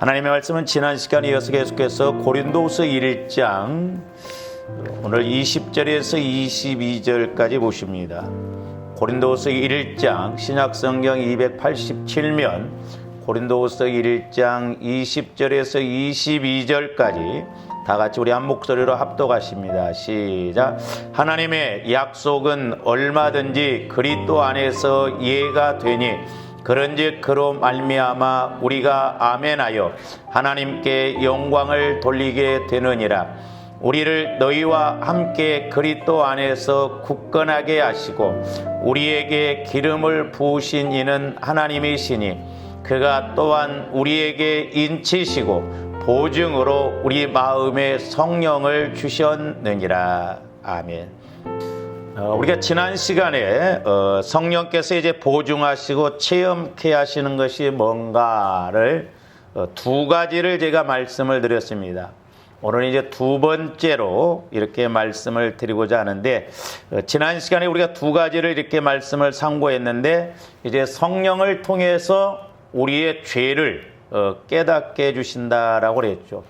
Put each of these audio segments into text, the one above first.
하나님의 말씀은 지난 시간에 이어서 계속해서 고린도후서 1장 오늘 20절에서 22절까지 보십니다. 고린도후서 1장 신약성경 287면 고린도후서 1장 20절에서 22절까지 다 같이 우리 한 목소리로 합독하십니다. 시작. 하나님의 약속은 얼마든지 그리스도 안에서 이해가 되니 그런즉 그로 말미암아 우리가 아멘하여 하나님께 영광을 돌리게 되느니라. 우리를 너희와 함께 그리스도 안에서 굳건하게 하시고 우리에게 기름을 부으신 이는 하나님이시니 그가 또한 우리에게 인치시고 보증으로 우리 마음에 성령을 주셨느니라. 아멘. 우리가 지난 시간에 성령께서 이제 보증하시고 체험케 하시는 것이 뭔가를 두 가지를 제가 말씀을 드렸습니다. 오늘 이제 두 번째로 이렇게 말씀을 드리고자 하는데, 지난 시간에 우리가 두 가지를 이렇게 말씀을 상고했는데, 이제 성령을 통해서 우리의 죄를 깨닫게 해주신다라고 그랬죠.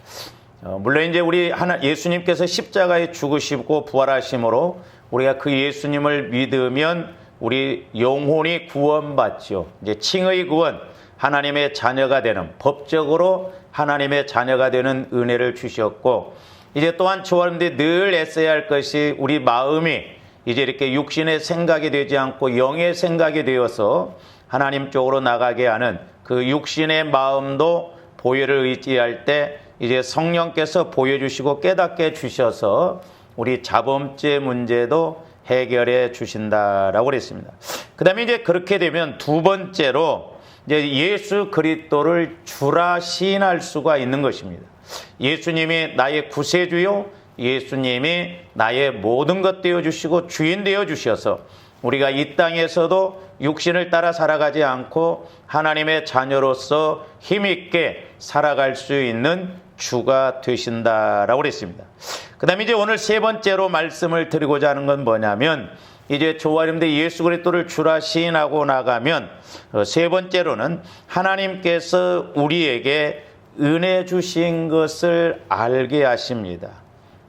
물론 이제 우리 예수님께서 십자가에 죽으시고 부활하심으로 우리가 그 예수님을 믿으면 우리 영혼이 구원받죠. 이제 칭의 구원, 하나님의 자녀가 되는, 법적으로 하나님의 자녀가 되는 은혜를 주셨고, 이제 또한 저와 여러분들이 늘 애써야 할 것이 우리 마음이 이제 이렇게 육신의 생각이 되지 않고 영의 생각이 되어서 하나님 쪽으로 나가게 하는 그 육신의 마음도 보혈을 의지할 때 이제 성령께서 보여주시고 깨닫게 주셔서 우리 자범죄 문제도 해결해 주신다라고 그랬습니다. 그 다음에 이제 그렇게 되면 두 번째로 이제 예수 그리스도를 주라 시인할 수가 있는 것입니다. 예수님이 나의 구세주요, 예수님이 나의 모든 것 되어 주시고 주인 되어 주셔서 우리가 이 땅에서도 육신을 따라 살아가지 않고 하나님의 자녀로서 힘있게 살아갈 수 있는 주가 되신다라고 그랬습니다. 그 다음에 이제 오늘 세 번째로 말씀을 드리고자 하는 건 뭐냐면, 이제 저와 여러분들 예수 그리스도를 주라 시인하고 나가면 세 번째로는 하나님께서 우리에게 은혜 주신 것을 알게 하십니다.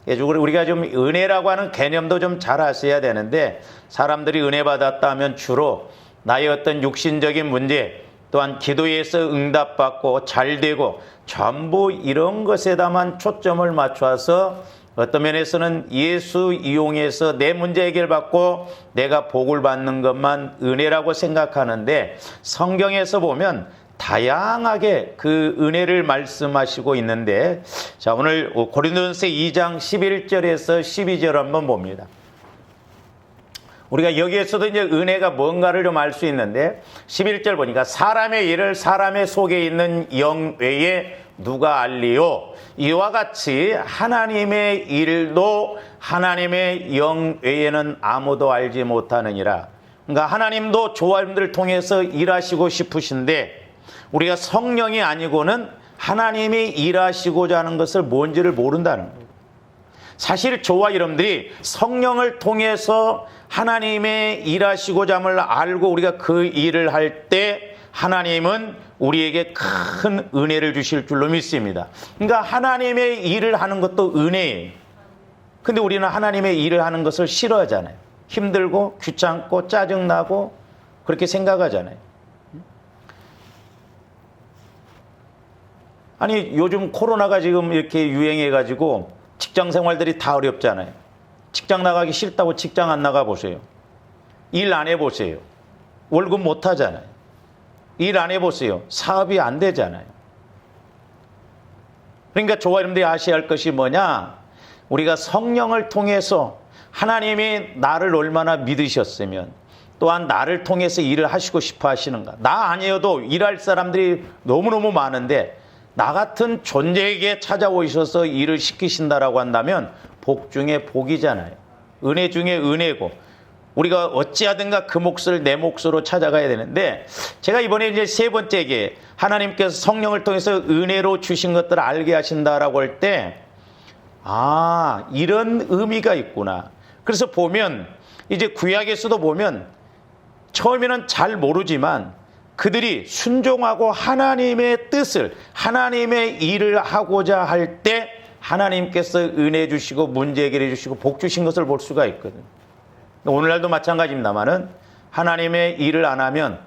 우리가 좀 은혜라고 하는 개념도 좀 잘 아셔야 되는데, 사람들이 은혜 받았다 하면 주로 나의 어떤 육신적인 문제, 또한 기도에서 응답받고 잘되고 전부 이런 것에다만 초점을 맞춰서 어떤 면에서는 예수 이용해서 내 문제 해결받고 내가 복을 받는 것만 은혜라고 생각하는데, 성경에서 보면 다양하게 그 은혜를 말씀하시고 있는데, 자, 오늘 고린도전서 2장 11절에서 12절 한번 봅니다. 우리가 여기에서도 이제 은혜가 뭔가를 좀 알 수 있는데, 11절 보니까 사람의 일을 사람의 속에 있는 영 외에 누가 알리요? 이와 같이 하나님의 일도 하나님의 영 외에는 아무도 알지 못하느니라. 그러니까 하나님도 저와 여러분들을 통해서 일하시고 싶으신데, 우리가 성령이 아니고는 하나님이 일하시고자 하는 것을 뭔지를 모른다는 거예요. 사실 저와 여러분들이 성령을 통해서 하나님의 일하시고자 함을 알고 우리가 그 일을 할 때 하나님은 우리에게 큰 은혜를 주실 줄로 믿습니다. 그러니까 하나님의 일을 하는 것도 은혜예요. 근데 우리는 하나님의 일을 하는 것을 싫어하잖아요. 힘들고 귀찮고 짜증나고 그렇게 생각하잖아요. 아니, 요즘 코로나가 지금 이렇게 유행해가지고 직장 생활들이 다 어렵잖아요. 직장 나가기 싫다고 직장 안 나가 보세요. 일 안 해보세요. 월급 못 하잖아요. 일 안 해보세요. 사업이 안 되잖아요. 그러니까 저와 여러분들이 아셔야 할 것이 뭐냐? 우리가 성령을 통해서 하나님이 나를 얼마나 믿으셨으면 또한 나를 통해서 일을 하시고 싶어 하시는가. 나 아니어도 일할 사람들이 너무너무 많은데 나 같은 존재에게 찾아오셔서 일을 시키신다라고 한다면 복 중에 복이잖아요. 은혜 중에 은혜고, 우리가 어찌하든가 그 몫을 내 몫으로 찾아가야 되는데, 제가 이번에 이제 세 번째에 하나님께서 성령을 통해서 은혜로 주신 것들을 알게 하신다라고 할 때, 아, 이런 의미가 있구나. 그래서 보면 이제 구약에서도 보면 처음에는 잘 모르지만 그들이 순종하고 하나님의 뜻을, 하나님의 일을 하고자 할 때 하나님께서 은혜 주시고 문제 해결해 주시고 복 주신 것을 볼 수가 있거든요. 오늘날도 마찬가지입니다만은 하나님의 일을 안 하면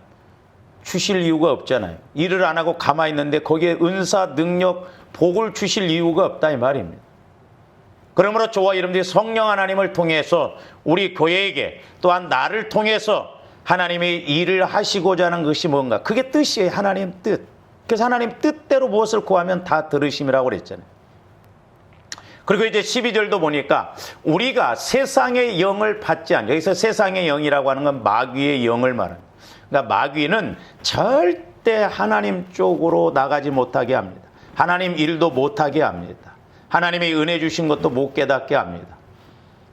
주실 이유가 없잖아요. 일을 안 하고 가만히 있는데 거기에 은사, 능력, 복을 주실 이유가 없다 이 말입니다. 그러므로 저와 여러분들이 성령 하나님을 통해서 우리 교회에게 또한 나를 통해서 하나님이 일을 하시고자 하는 것이 뭔가? 그게 뜻이에요. 하나님 뜻. 그래서 하나님 뜻대로 무엇을 구하면 다 들으심이라고 그랬잖아요. 그리고 이제 12절도 보니까 우리가 세상의 영을 받지 않죠. 여기서 세상의 영이라고 하는 건 마귀의 영을 말합니다. 그러니까 마귀는 절대 하나님 쪽으로 나가지 못하게 합니다. 하나님 일도 못하게 합니다. 하나님의 은혜 주신 것도 못 깨닫게 합니다.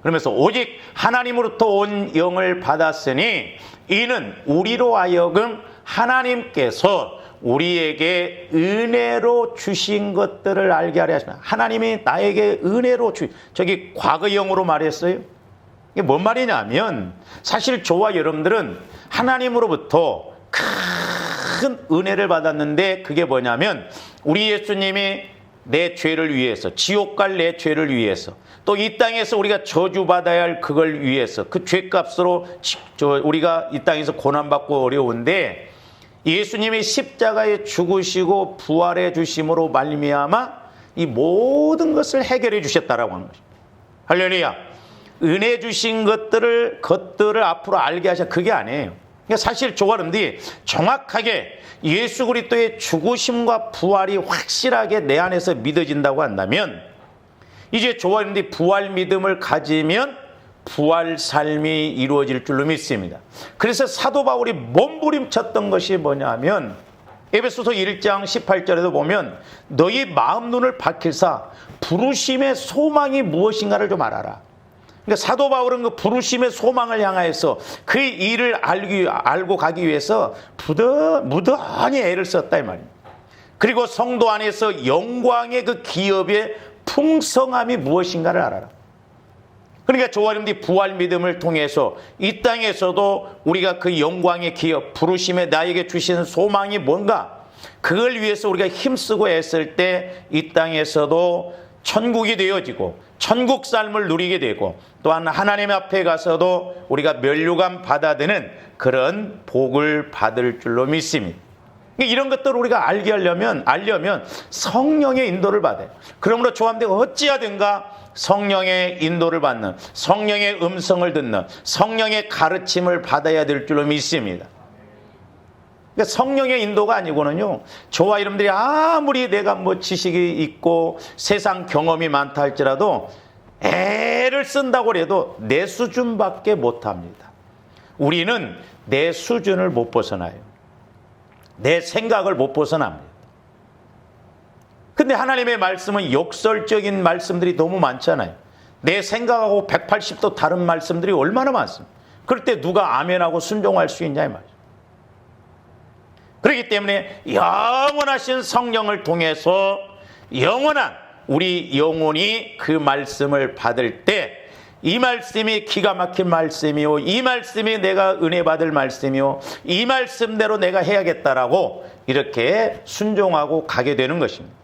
그러면서 오직 하나님으로부터 온 영을 받았으니 이는 우리로 하여금 하나님께서 우리에게 은혜로 주신 것들을 알게 하려 하십니다. 하나님이 나에게 은혜로 저기 과거형으로 말했어요. 이게 뭔 말이냐면 사실 저와 여러분들은 하나님으로부터 큰 은혜를 받았는데 그게 뭐냐면 우리 예수님이 내 죄를 위해서, 지옥 갈 내 죄를 위해서, 또 이 땅에서 우리가 저주받아야 할 그걸 위해서, 그 죄값으로 우리가 이 땅에서 고난받고 어려운데 예수님이 십자가에 죽으시고 부활해 주심으로 말미암아 이 모든 것을 해결해 주셨다라고 하는 것입니다. 할렐루야. 은혜 주신 것들을 앞으로 알게 하셔. 그게 아니에요. 그러니까 사실 저와 여러분들이 정확하게 예수 그리스도의 죽으심과 부활이 확실하게 내 안에서 믿어진다고 한다면 이제 저와 여러분들이 부활 믿음을 가지면 부활 삶이 이루어질 줄로 믿습니다. 그래서 사도 바울이 몸부림쳤던 것이 뭐냐면 에베소서 1장 18절에도 보면 너희 마음 눈을 밝힐사 부르심의 소망이 무엇인가를 좀 알아라. 그러니까 사도 바울은 그 부르심의 소망을 향하여서 그 일을 알고 가기 위해서 무던히 애를 썼다 이 말입니다. 그리고 성도 안에서 영광의 그 기업의 풍성함이 무엇인가를 알아라. 그러니까 저와 여러분들이 부활 믿음을 통해서 이 땅에서도 우리가 그 영광의 기업, 부르심에 나에게 주시는 소망이 뭔가 그걸 위해서 우리가 힘쓰고 애쓸 때 이 땅에서도 천국이 되어지고 천국 삶을 누리게 되고 또한 하나님 앞에 가서도 우리가 면류관 받아드는 그런 복을 받을 줄로 믿습니다. 이런 것들을 우리가 알려면 성령의 인도를 받아요. 그러므로 조함되고 어찌하든가 성령의 인도를 받는, 성령의 음성을 듣는, 성령의 가르침을 받아야 될 줄로 믿습니다. 그러니까 성령의 인도가 아니고는요, 저와 여러분들이 아무리 내가 뭐 지식이 있고 세상 경험이 많다 할지라도 애를 쓴다고 해도 내 수준밖에 못합니다. 우리는 내 수준을 못 벗어나요. 내 생각을 못 벗어납니다. 근데 하나님의 말씀은 역설적인 말씀들이 너무 많잖아요. 내 생각하고 180도 다른 말씀들이 얼마나 많습니까? 그럴 때 누가 아멘하고 순종할 수 있냐 이 말이죠. 그렇기 때문에 영원하신 성령을 통해서 영원한 우리 영혼이 그 말씀을 받을 때 이 말씀이 기가 막힌 말씀이요, 이 말씀이 내가 은혜 받을 말씀이요, 이 말씀대로 내가 해야겠다라고 이렇게 순종하고 가게 되는 것입니다.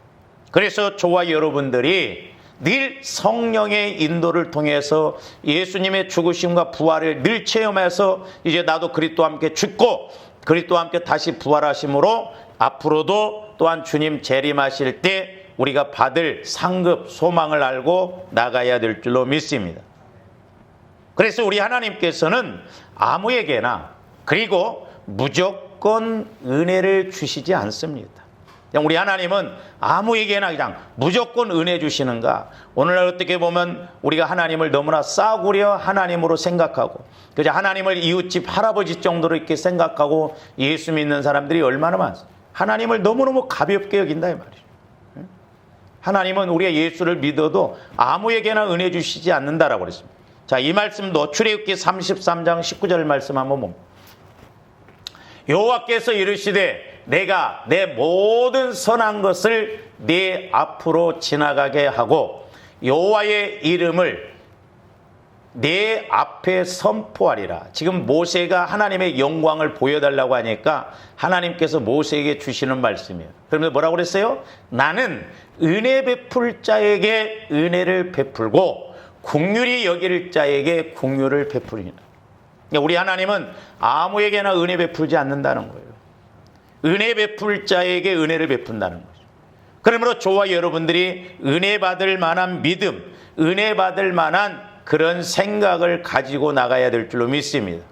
그래서 저와 여러분들이 늘 성령의 인도를 통해서 예수님의 죽으심과 부활을 늘 체험해서 이제 나도 그리스도와 함께 죽고 그리스도와 함께 다시 부활하심으로 앞으로도 또한 주님 재림하실 때 우리가 받을 상급 소망을 알고 나가야 될 줄로 믿습니다. 그래서 우리 하나님께서는 아무에게나 그리고 무조건 은혜를 주시지 않습니다. 그냥 우리 하나님은 아무에게나 그냥 무조건 은혜 주시는가? 오늘날 어떻게 보면 우리가 하나님을 너무나 싸구려 하나님으로 생각하고 그저 하나님을 이웃집 할아버지 정도로 이렇게 생각하고 예수 믿는 사람들이 얼마나 많습니까? 하나님을 너무너무 가볍게 여긴다 이 말이죠. 하나님은 우리가 예수를 믿어도 아무에게나 은혜 주시지 않는다라고 그랬습니다. 자, 이 말씀도 출애굽기 33장 19절 말씀 한번 봅니다. 여호와께서 이르시되 내가 내 모든 선한 것을 네 앞으로 지나가게 하고 여호와의 이름을 내 앞에 선포하리라. 지금 모세가 하나님의 영광을 보여달라고 하니까 하나님께서 모세에게 주시는 말씀이에요. 그러면서 뭐라고 그랬어요? 나는 은혜 베풀 자에게 은혜를 베풀고 긍휼히 여길 자에게 긍휼을 베풀리라. 우리 하나님은 아무에게나 은혜 베풀지 않는다는 거예요. 은혜 베풀 자에게 은혜를 베푼다는 거죠. 그러므로 저와 여러분들이 은혜 받을 만한 믿음, 은혜 받을 만한 그런 생각을 가지고 나가야 될 줄로 믿습니다.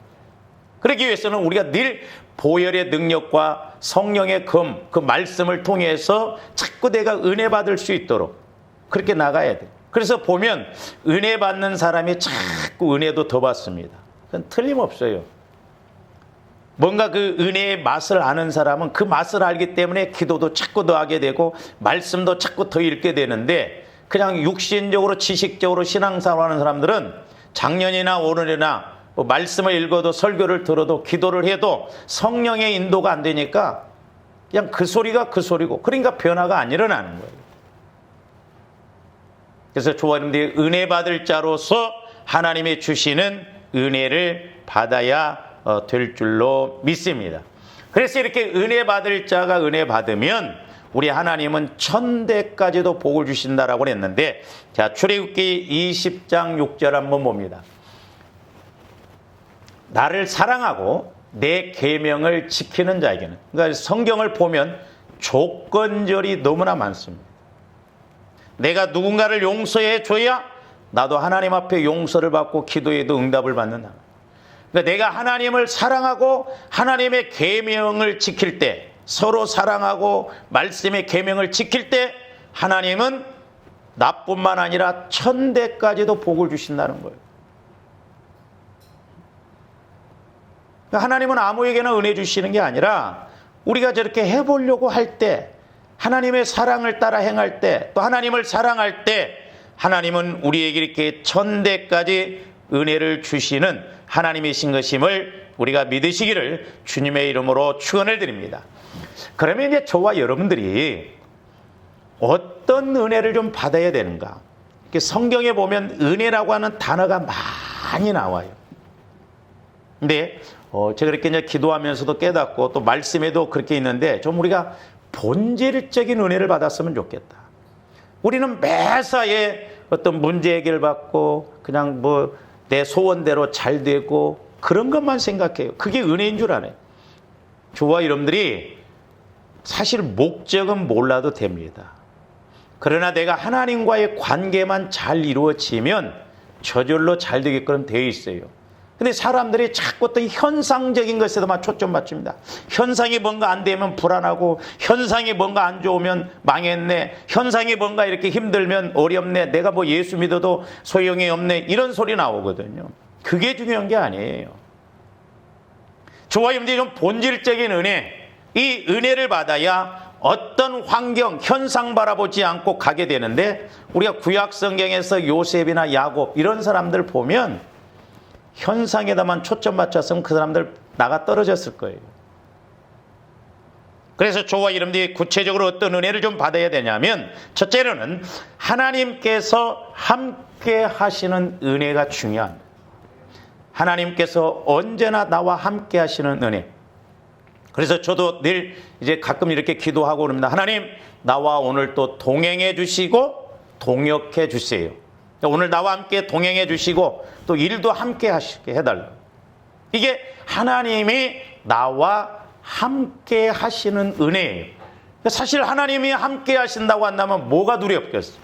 그러기 위해서는 우리가 늘 보혈의 능력과 성령의 그 말씀을 통해서 자꾸 내가 은혜 받을 수 있도록 그렇게 나가야 돼요. 그래서 보면 은혜 받는 사람이 자꾸 은혜도 더 받습니다. 그건 틀림없어요. 뭔가 그 은혜의 맛을 아는 사람은 그 맛을 알기 때문에 기도도 자꾸 더 하게 되고 말씀도 자꾸 더 읽게 되는데, 그냥 육신적으로 지식적으로 신앙생활하는 사람들은 작년이나 오늘이나 말씀을 읽어도 설교를 들어도 기도를 해도 성령의 인도가 안 되니까 그냥 그 소리가 그 소리고, 그러니까 변화가 안 일어나는 거예요. 그래서 저와 여러분들이 은혜 받을 자로서 하나님이 주시는 은혜를 받아야 될 줄로 믿습니다. 그래서 이렇게 은혜 받을 자가 은혜 받으면 우리 하나님은 천대까지도 복을 주신다라고 했는데, 자, 출애굽기 20장 6절 한번 봅니다. 나를 사랑하고 내 계명을 지키는 자에게는, 그러니까 성경을 보면 조건절이 너무나 많습니다. 내가 누군가를 용서해 줘야 나도 하나님 앞에 용서를 받고 기도에도 응답을 받는다. 그러니까 내가 하나님을 사랑하고 하나님의 계명을 지킬 때, 서로 사랑하고 말씀의 계명을 지킬 때 하나님은 나뿐만 아니라 천대까지도 복을 주신다는 거예요. 그러니까 하나님은 아무에게나 은혜 주시는 게 아니라 우리가 저렇게 해보려고 할 때, 하나님의 사랑을 따라 행할 때, 또 하나님을 사랑할 때 하나님은 우리에게 이렇게 천대까지 은혜를 주시는 하나님이신 것임을 우리가 믿으시기를 주님의 이름으로 축원을 드립니다. 그러면 이제 저와 여러분들이 어떤 은혜를 좀 받아야 되는가? 성경에 보면 은혜라고 하는 단어가 많이 나와요. 근데 제가 이렇게 이제 기도하면서도 깨닫고 또 말씀에도 그렇게 있는데, 좀 우리가 본질적인 은혜를 받았으면 좋겠다. 우리는 매사에 어떤 문제 해결 받고 그냥 뭐 내 소원대로 잘 되고 그런 것만 생각해요. 그게 은혜인 줄 아네. 저와 여러분들이 사실 목적은 몰라도 됩니다. 그러나 내가 하나님과의 관계만 잘 이루어지면 저절로 잘 되게끔 되어 있어요. 근데 사람들이 자꾸 어떤 현상적인 것에서만 초점 맞춥니다. 현상이 뭔가 안 되면 불안하고, 현상이 뭔가 안 좋으면 망했네, 현상이 뭔가 이렇게 힘들면 어렵네, 내가 뭐 예수 믿어도 소용이 없네, 이런 소리 나오거든요. 그게 중요한 게 아니에요. 저와 여러분들이 좀 본질적인 은혜, 이 은혜를 받아야 어떤 환경, 현상 바라보지 않고 가게 되는데, 우리가 구약 성경에서 요셉이나 야곱 이런 사람들 보면 현상에다만 초점 맞췄으면 그 사람들 나가 떨어졌을 거예요. 그래서 저와 여러분들이 구체적으로 어떤 은혜를 좀 받아야 되냐면, 첫째로는 하나님께서 함께 하시는 은혜가 중요합니다. 하나님께서 언제나 나와 함께 하시는 은혜. 그래서 저도 늘 이제 가끔 이렇게 기도하고 그럽니다. 하나님, 나와 오늘 또 동행해 주시고 동역해 주세요. 오늘 나와 함께 동행해 주시고 또 일도 함께 하시게 해달라고. 이게 하나님이 나와 함께 하시는 은혜예요. 사실 하나님이 함께 하신다고 한다면 뭐가 두렵겠어요?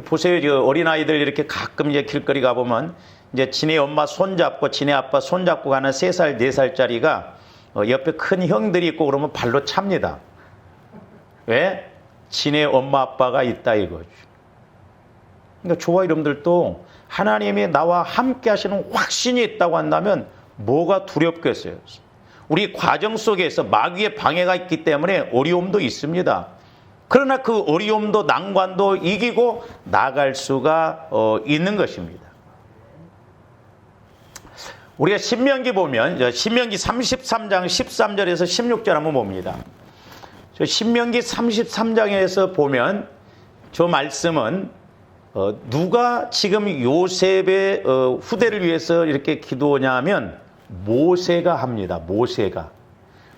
보세요. 저 어린아이들 이렇게 가끔 이제 길거리 가보면 이제 지네 엄마 손잡고 지네 아빠 손잡고 가는 3살, 4살짜리가 옆에 큰 형들이 있고 그러면 발로 찹니다. 왜? 지네 엄마 아빠가 있다 이거죠. 그러니까 저와 여러분들도 하나님이 나와 함께 하시는 확신이 있다고 한다면 뭐가 두렵겠어요? 우리 과정 속에서 마귀의 방해가 있기 때문에 어려움도 있습니다. 그러나 그 어려움도 난관도 이기고 나갈 수가 있는 것입니다. 우리가 신명기 보면 신명기 33장 13절에서 16절 한번 봅니다. 저 신명기 33장에서 보면 저 말씀은 누가 지금 요셉의 후대를 위해서 이렇게 기도하냐면 모세가 합니다.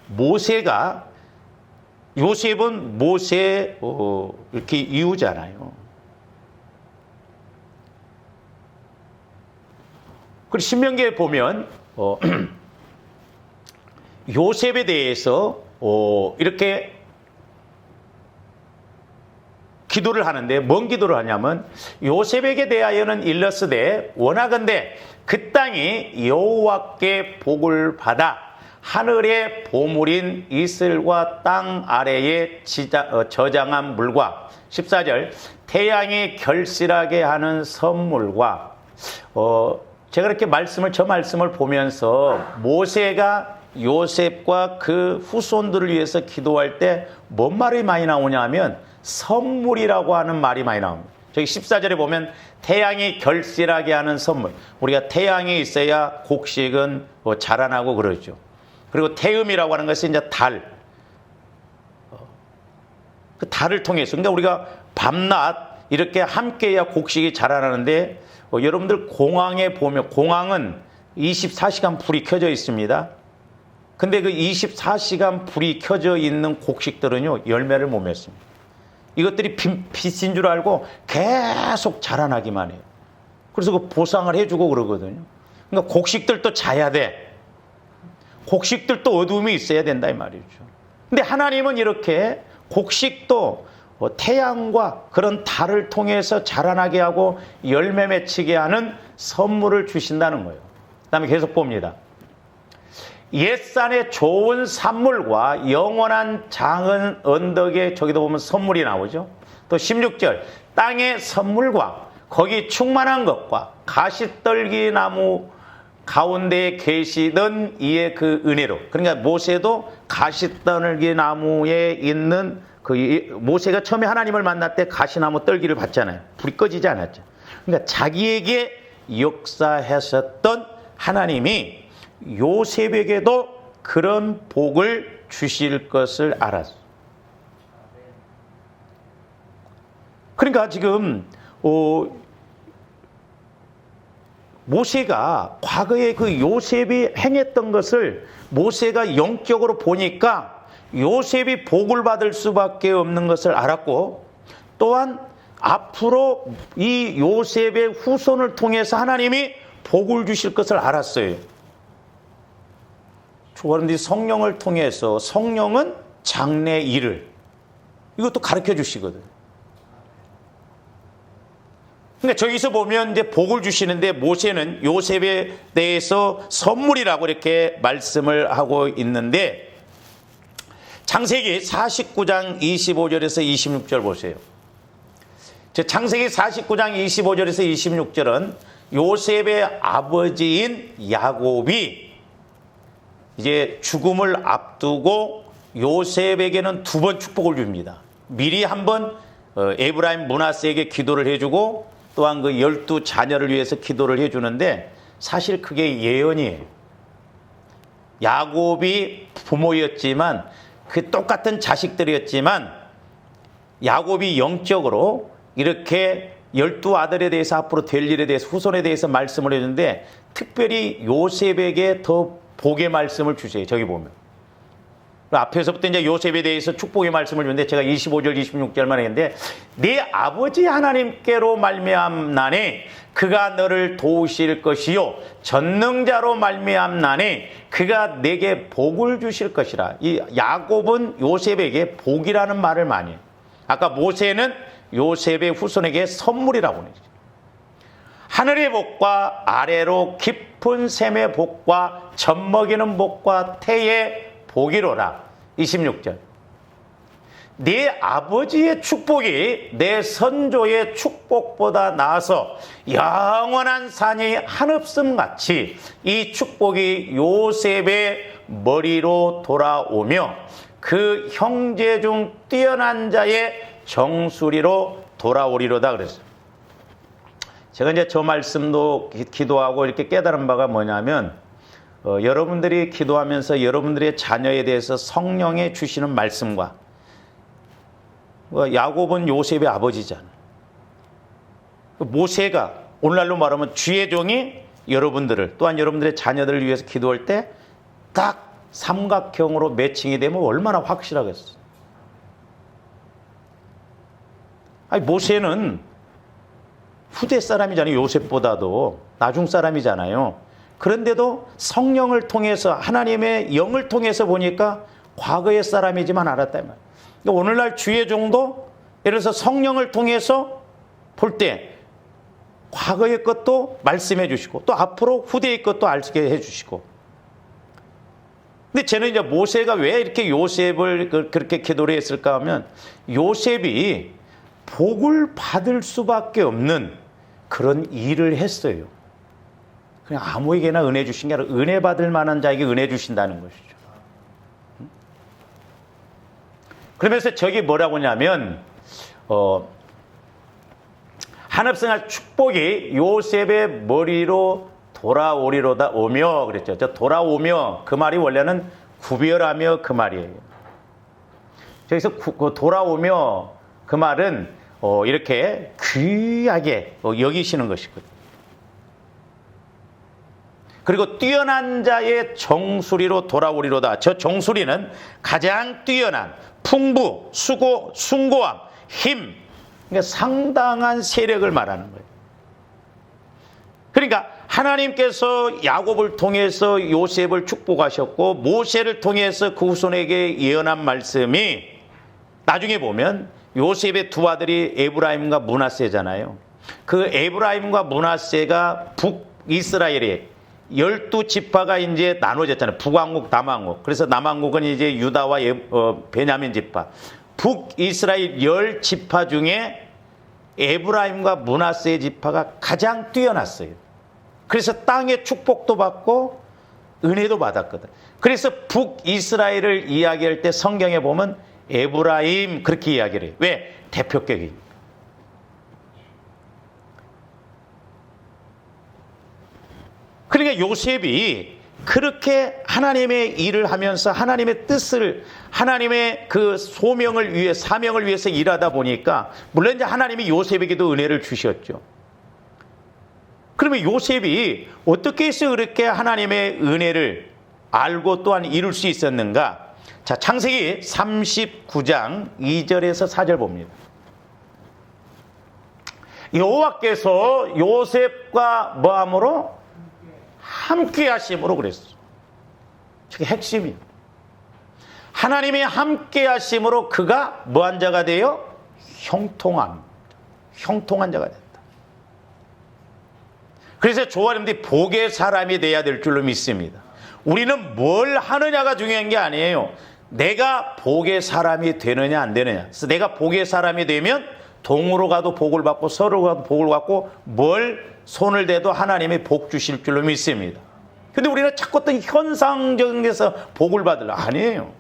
모세가 요셉은 모세의 이렇게 이후잖아요. 그리고 신명기에 보면 요셉에 대해서 이렇게 기도를 하는데 뭔 기도를 하냐면 요셉에게 대하여는 일렀으되 원하건대 그 땅이 여호와께 복을 받아 하늘의 보물인 이슬과 땅 아래에 저장한 물과 14절 태양이 결실하게 하는 선물과 제가 이렇게 저 말씀을 보면서 모세가 요셉과 그 후손들을 위해서 기도할 때 뭔 말이 많이 나오냐 하면 선물이라고 하는 말이 많이 나옵니다. 저기 14절에 보면 태양이 결실하게 하는 선물. 우리가 태양이 있어야 곡식은 자라나고 그러죠. 그리고 태음이라고 하는 것은 이제 달. 그 달을 통해서. 그러니까 우리가 밤낮 이렇게 함께해야 곡식이 자라나는데 여러분들 공항에 보면 공항은 24시간 불이 켜져 있습니다. 근데 그 24시간 불이 켜져 있는 곡식들은요, 열매를 못 맺습니다. 이것들이 빛인 줄 알고 계속 자라나기만 해요. 그래서 그 보상을 해주고 그러거든요. 그러니까 곡식들도 자야 돼. 곡식들도 어두움이 있어야 된다 이 말이죠. 근데 하나님은 이렇게 곡식도 태양과 그런 달을 통해서 자라나게 하고 열매 맺히게 하는 선물을 주신다는 거예요. 그 다음에 계속 봅니다. 옛산의 좋은 산물과 영원한 장은 언덕에 저기도 보면 선물이 나오죠. 또 16절 땅의 선물과 거기 충만한 것과 가시떨기 나무 가운데에 계시던 이의 그 은혜로. 그러니까 모세도 가시떨기 나무에 있는 모세가 처음에 하나님을 만날 때 가시나무 떨기를 봤잖아요. 불이 꺼지지 않았죠. 그러니까 자기에게 역사하셨던 하나님이 요셉에게도 그런 복을 주실 것을 알았어. 그러니까 지금 모세가 과거에 그 요셉이 행했던 것을 모세가 영적으로 보니까 요셉이 복을 받을 수밖에 없는 것을 알았고, 또한 앞으로 이 요셉의 후손을 통해서 하나님이 복을 주실 것을 알았어요. 그런데 성령을 통해서 성령은 장래 일을 이것도 가르쳐 주시거든. 그러니까 저기서 보면 이제 복을 주시는데 모세는 요셉에 대해서 선물이라고 이렇게 말씀을 하고 있는데 창세기 49장 25절에서 26절 보세요. 창세기 49장 25절에서 26절은 요셉의 아버지인 야곱이 이제 죽음을 앞두고 요셉에게는 두 번 축복을 줍니다. 미리 한번 에브라임 므낫세에게 기도를 해주고 또한 그 12자녀를 위해서 기도를 해주는데 사실 그게 예언이에요. 야곱이 부모였지만 그 똑같은 자식들이었지만 야곱이 영적으로 이렇게 12아들에 대해서 앞으로 될 일에 대해서 후손에 대해서 말씀을 해주는데 특별히 요셉에게 더 복의 말씀을 주세요. 저기 보면 앞에서부터 이제 요셉에 대해서 축복의 말씀을 주는데 제가 25절 26절만 했는데 네 아버지 하나님께로 말미암나니 그가 너를 도우실 것이요 전능자로 말미암나니 그가 내게 복을 주실 것이라. 이 야곱은 요셉에게 복이라는 말을 많이 해요. 아까 모세는 요셉의 후손에게 선물이라고 하죠. 하늘의 복과 아래로 깊은 샘의 복과 젖먹이는 복과 태의 복이로라. 26절. 네 아버지의 축복이 내 선조의 축복보다 나아서 영원한 산이 한없음 같이 이 축복이 요셉의 머리로 돌아오며 그 형제 중 뛰어난 자의 정수리로 돌아오리로다 그랬어요. 제가 이제 저 말씀도 기도하고 이렇게 깨달은 바가 뭐냐면 여러분들이 기도하면서 여러분들의 자녀에 대해서 성령의 주시는 말씀과 야곱은 요셉의 아버지잖아요. 모세가 오늘날로 말하면 주의 종이 여러분들을 또한 여러분들의 자녀들을 위해서 기도할 때 딱 삼각형으로 매칭이 되면 얼마나 확실하겠어. 아니 모세는 후대 사람이잖아요. 요셉보다도 나중 사람이잖아요. 그런데도 성령을 통해서 하나님의 영을 통해서 보니까 과거의 사람이지만 알았다 이 말이에요. 그러니까 오늘날 주의 종도 예를 들어서 성령을 통해서 볼 때 과거의 것도 말씀해 주시고 또 앞으로 후대의 것도 알게 해 주시고. 근데 저는 이제 모세가 왜 이렇게 요셉을 그렇게 기도를 했을까 하면 요셉이 복을 받을 수밖에 없는 그런 일을 했어요. 그냥 아무에게나 은혜 주신 게 아니라 은혜 받을 만한 자에게 은혜 주신다는 것이죠. 그러면서 저기 뭐라고 하냐면 한합성할 축복이 요셉의 머리로 돌아오리로다 오며 그랬죠. 저 돌아오며 그 말이 원래는 구별하며 그 말이에요. 저기서 돌아오며 그 말은 이렇게 귀하게 여기시는 것이거든요. 그리고 뛰어난 자의 정수리로 돌아오리로다. 저 정수리는 가장 뛰어난 풍부, 수고, 숭고함, 힘, 그러니까 상당한 세력을 말하는 거예요. 그러니까 하나님께서 야곱을 통해서 요셉을 축복하셨고 모세를 통해서 그 후손에게 예언한 말씀이 나중에 보면 요셉의 두 아들이 에브라임과 므낫세잖아요. 그 에브라임과 므낫세가 북이스라엘에 12지파가 이제 나눠졌잖아요. 북왕국, 남왕국. 그래서 남왕국은 이제 유다와 베냐민 지파. 북이스라엘 10지파 중에 에브라임과 므낫세 지파가 가장 뛰어났어요. 그래서 땅의 축복도 받고 은혜도 받았거든. 그래서 북이스라엘을 이야기할 때 성경에 보면 에브라임 그렇게 이야기를 해요. 왜? 대표격이니까. 그러니까 요셉이 그렇게 하나님의 일을 하면서 하나님의 뜻을 하나님의 그 소명을 위해 사명을 위해서 일하다 보니까 물론 이제 하나님이 요셉에게도 은혜를 주셨죠. 그러면 요셉이 어떻게 해서 그렇게 하나님의 은혜를 알고 또한 이룰 수 있었는가? 자, 창세기 39장 2절에서 4절 봅니다. 여호와께서 요셉과 뭐함으로? 함께 하심으로 그랬어. 저게 핵심이에요. 하나님이 함께 하심으로 그가 뭐한 자가 돼요? 형통한 자가 됐다. 그래서 조아님들이 복의 사람이 돼야 될 줄로 믿습니다. 우리는 뭘 하느냐가 중요한 게 아니에요. 내가 복의 사람이 되느냐 안 되느냐. 그래서 내가 복의 사람이 되면 동으로 가도 복을 받고 서로 가도 복을 받고 뭘 손을 대도 하나님이 복 주실 줄로 믿습니다. 근데 우리는 자꾸 어떤 현상적인 데서 복을 받으려 아니에요.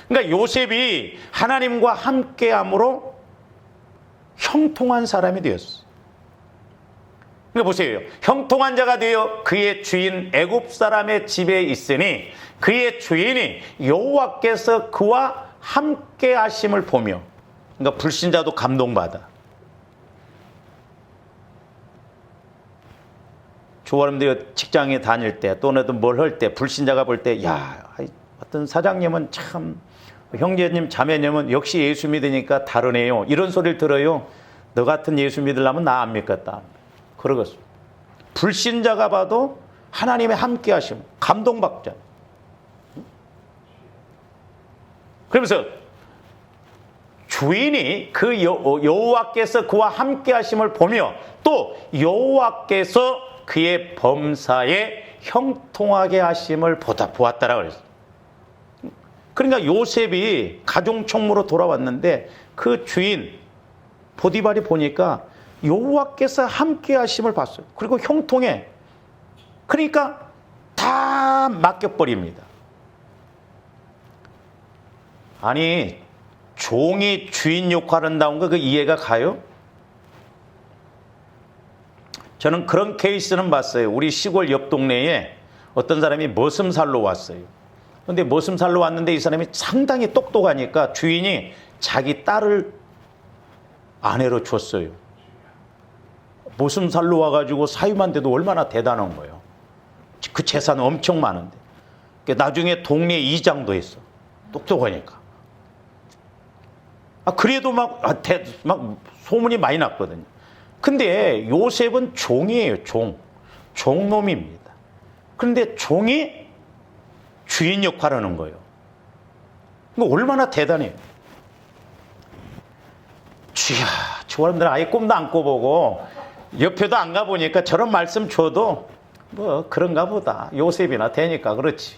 그러니까 요셉이 하나님과 함께함으로 형통한 사람이 되었어. 그러니까 보세요. 형통한 자가 되어 그의 주인 애굽 사람의 집에 있으니 그의 주인이 여호와께서 그와 함께 하심을 보며, 그러니까 불신자도 감동받아. 조아님들이 직장에 다닐 때 또는 뭘 할 때 불신자가 볼 때 야, 어떤 사장님은 참 형제님 자매님은 역시 예수 믿으니까 다르네요. 이런 소리를 들어요. 너 같은 예수 믿으려면 나 안 믿겠다. 그러겠습니다. 불신자가 봐도 하나님의 함께 하심 감동받자. 그러면서 주인이 그 여호와께서 그와 함께 하심을 보며 또 여호와께서 그의 범사에 형통하게 하심을 보았다라고 그랬어요. 그러니까 요셉이 가중총무로 돌아왔는데 그 주인 보디발이 보니까 여호와께서 함께 하심을 봤어요. 그리고 형통해. 그러니까 다 맡겨버립니다. 아니 종이 주인 역할한다는 거 그 이해가 가요? 저는 그런 케이스는 봤어요. 우리 시골 옆 동네에 어떤 사람이 머슴살로 왔어요. 그런데 머슴살로 왔는데 이 사람이 상당히 똑똑하니까 주인이 자기 딸을 아내로 줬어요. 모순살로 와가지고 사위만 돼도 얼마나 대단한 거예요. 그 재산은 엄청 많은데. 나중에 동네 이장도 했어. 똑똑하니까. 그래도 막 소문이 많이 났거든요. 근데 요셉은 종이에요, 종놈입니다. 그런데 종이 주인 역할을 하는 거예요. 이거 얼마나 대단해요. 주야, 저 사람들 아예 꿈도 안 꿔보고 옆에도 안 가보니까 저런 말씀 줘도 뭐 그런가 보다. 요셉이나 되니까 그렇지.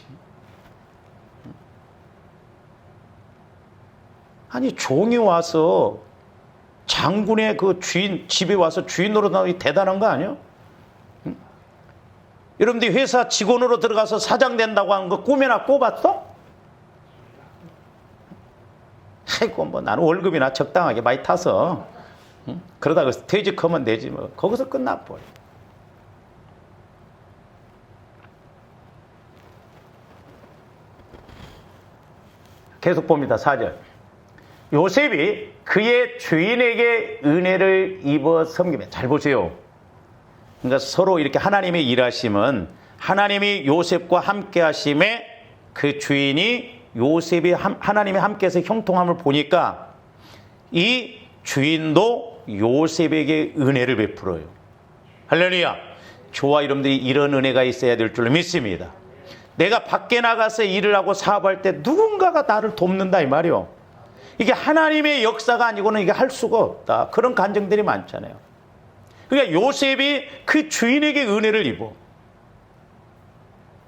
아니, 종이 와서 장군의 그 주인 집에 와서 주인 노릇하기 대단한 거 아니에요? 여러분들이 회사 직원으로 들어가서 사장 된다고 하는 거 꿈에나 꿔봤어? 아이고, 뭐 나는 월급이나 적당하게 많이 타서 그러다가 퇴직하면 되지 뭐. 거기서 끝나버려. 계속 봅니다. 4절. 요셉이 그의 주인에게 은혜를 입어 섬기며. 잘 보세요. 그러니까 서로 이렇게 하나님의 일하심은 하나님이 요셉과 함께 하심에 그 주인이 요셉이 하나님이 함께해서 형통함을 보니까 이 주인도 요셉에게 은혜를 베풀어요. 할렐루야. 저와 여러분들이 이런 은혜가 있어야 될 줄로 믿습니다. 내가 밖에 나가서 일을 하고 사업할 때 누군가가 나를 돕는다 이 말이요. 이게 하나님의 역사가 아니고는 이게 할 수가 없다. 그런 간증들이 많잖아요. 그러니까 요셉이 그 주인에게 은혜를 입어.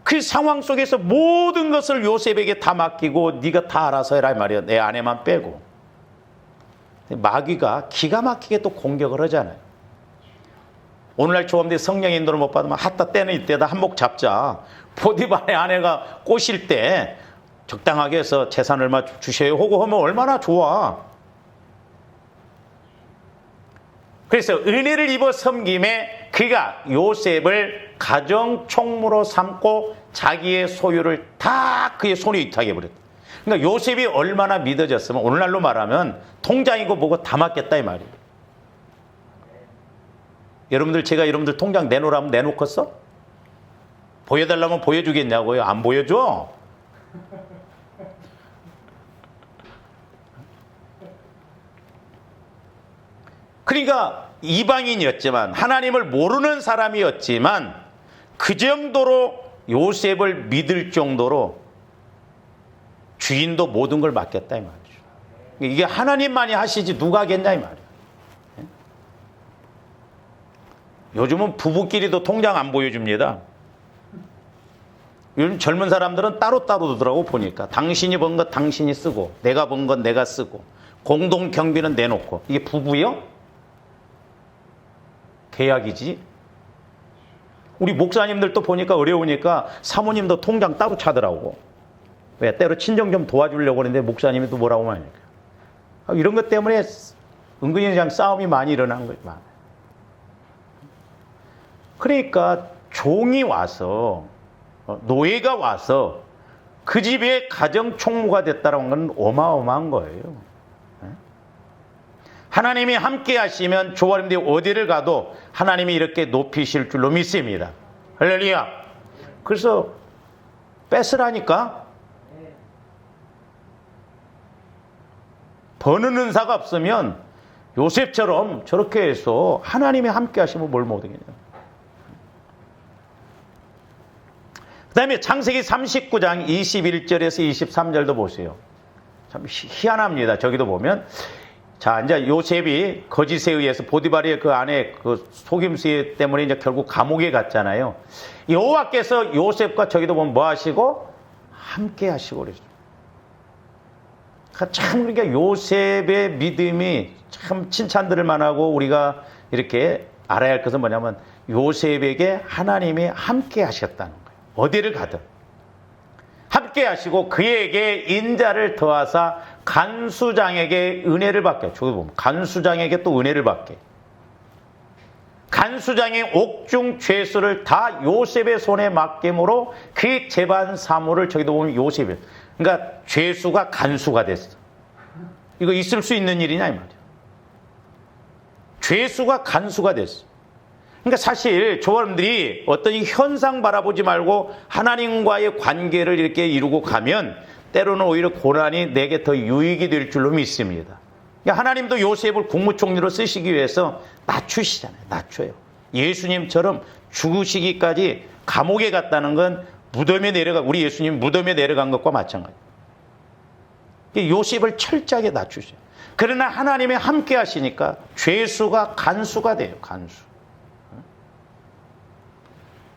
그 상황 속에서 모든 것을 요셉에게 다 맡기고 네가 다 알아서 해라 이 말이야. 내 아내만 빼고. 마귀가 기가 막히게 또 공격을 하잖아요. 오늘날 조합대 성령의 인도를 못 받으면 하다 때는 이때다 한몫 잡자. 보디발의 아내가 꼬실 때 적당하게 해서 재산 얼마 주셔요 하고 하면 얼마나 좋아. 그래서 은혜를 입어 섬김에 그가 요셉을 가정 총무로 삼고 자기의 소유를 다 그의 손에 위탁해버렸다. 그러니까 요셉이 얼마나 믿어졌으면 오늘날로 말하면 통장이고 뭐고 다 맡겠다 이 말이에요. 여러분들 제가 여러분들 통장 내놓으라면 내놓겠어? 보여달라면 보여주겠냐고요? 안 보여줘? 그러니까 이방인이었지만 하나님을 모르는 사람이었지만 그 정도로 요셉을 믿을 정도로 주인도 모든 걸 맡겼다 이 말이죠. 이게 하나님만이 하시지 누가 하겠냐 이 말이에요. 요즘은 부부끼리도 통장 안 보여줍니다. 요즘 젊은 사람들은 따로따로 두더라고 보니까. 당신이 번 거 당신이 쓰고 내가 번 건 내가 쓰고 공동 경비는 내놓고. 이게 부부요? 계약이지. 우리 목사님들도 보니까 어려우니까 사모님도 통장 따로 차더라고. 왜? 때로 친정 좀 도와주려고 그러는데 목사님이 또 뭐라고 하니까. 이런 것 때문에 은근히 그냥 싸움이 많이 일어난 거지. 그러니까 종이 와서 노예가 와서 그 집의 가정 총무가 됐다는 건 어마어마한 거예요. 하나님이 함께 하시면 조화님들이 어디를 가도 하나님이 이렇게 높이실 줄로 믿습니다. 할렐루야. 그래서 뺏으라니까. 버는 은사가 없으면 요셉처럼 저렇게 해서 하나님이 함께 하시면 뭘 못하겠냐. 그 다음에 창세기 39장 21절에서 23절도 보세요. 참 희한합니다. 저기도 보면. 자, 이제 요셉이 거짓에 의해서 보디발의 그 아내 그 속임수 때문에 이제 결국 감옥에 갔잖아요. 여호와께서 요셉과 저기도 보면 뭐 하시고? 함께 하시고 그러죠. 참 그러니까 요셉의 믿음이 참 칭찬들을 만하고 우리가 이렇게 알아야 할 것은 뭐냐면 요셉에게 하나님이 함께 하셨다는 거예요. 어디를 가든 함께 하시고 그에게 인자를 더하사 간수장에게 은혜를 받게. 저기 보면 간수장에게 또 은혜를 받게. 간수장의 옥중 죄수를 다 요셉의 손에 맡김으로 그 재반 사무를 저기도 보면 요셉이. 그러니까 죄수가 간수가 됐어. 이거 있을 수 있는 일이냐 이 말이야. 죄수가 간수가 됐어. 그러니까 사실 조원들이 어떤 이 현상 바라보지 말고 하나님과의 관계를 이렇게 이루고 가면 때로는 오히려 고난이 내게 더 유익이 될 줄로 믿습니다. 그러니까 하나님도 요셉을 국무총리로 쓰시기 위해서 낮추시잖아요. 낮춰요. 예수님처럼 죽으시기까지 감옥에 갔다는 건 우리 예수님 무덤에 내려간 것과 마찬가지예요. 요셉을 철저하게 낮추셔요. 그러나 하나님이 함께 하시니까 죄수가 간수가 돼요. 간수.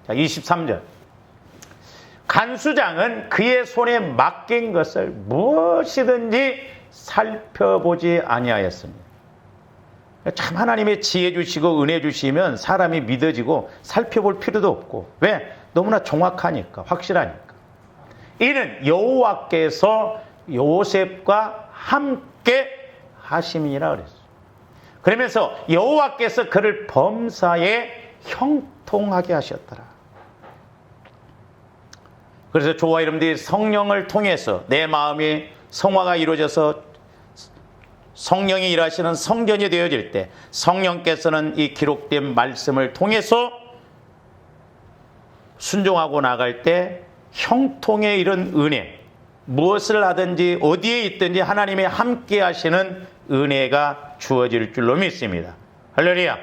자, 23절. 간수장은 그의 손에 맡긴 것을 무엇이든지 살펴보지 아니하였습니다. 참 하나님의 지혜 주시고 은혜 주시면 사람이 믿어지고 살펴볼 필요도 없고. 왜? 너무나 정확하니까, 확실하니까. 이는 여호와께서 요셉과 함께 하심이라 그랬어요. 그러면서 여호와께서 그를 범사에 형통하게 하셨더라. 그래서 저와 여러분들이 성령을 통해서 내 마음이 성화가 이루어져서 성령이 일하시는 성전이 되어질 때 성령께서는 이 기록된 말씀을 통해서 순종하고 나갈 때 형통에 이른 은혜, 무엇을 하든지 어디에 있든지 하나님이 함께 하시는 은혜가 주어질 줄로 믿습니다. 할렐루야.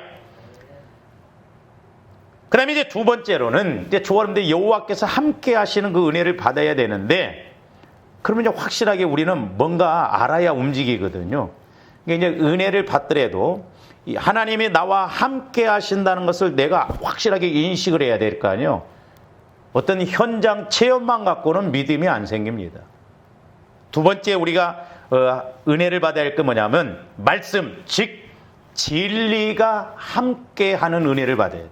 그 다음에 이제 두 번째로는 이제 조화님들 여호와께서 함께 하시는 그 은혜를 받아야 되는데, 그러면 이제 확실하게 우리는 뭔가 알아야 움직이거든요. 그러니까 이제 은혜를 받더라도 하나님이 나와 함께 하신다는 것을 내가 확실하게 인식을 해야 될 거 아니에요. 어떤 현장 체험만 갖고는 믿음이 안 생깁니다. 두 번째 우리가 은혜를 받아야 할 게 뭐냐면 말씀, 즉 진리가 함께하는 은혜를 받아야 돼요.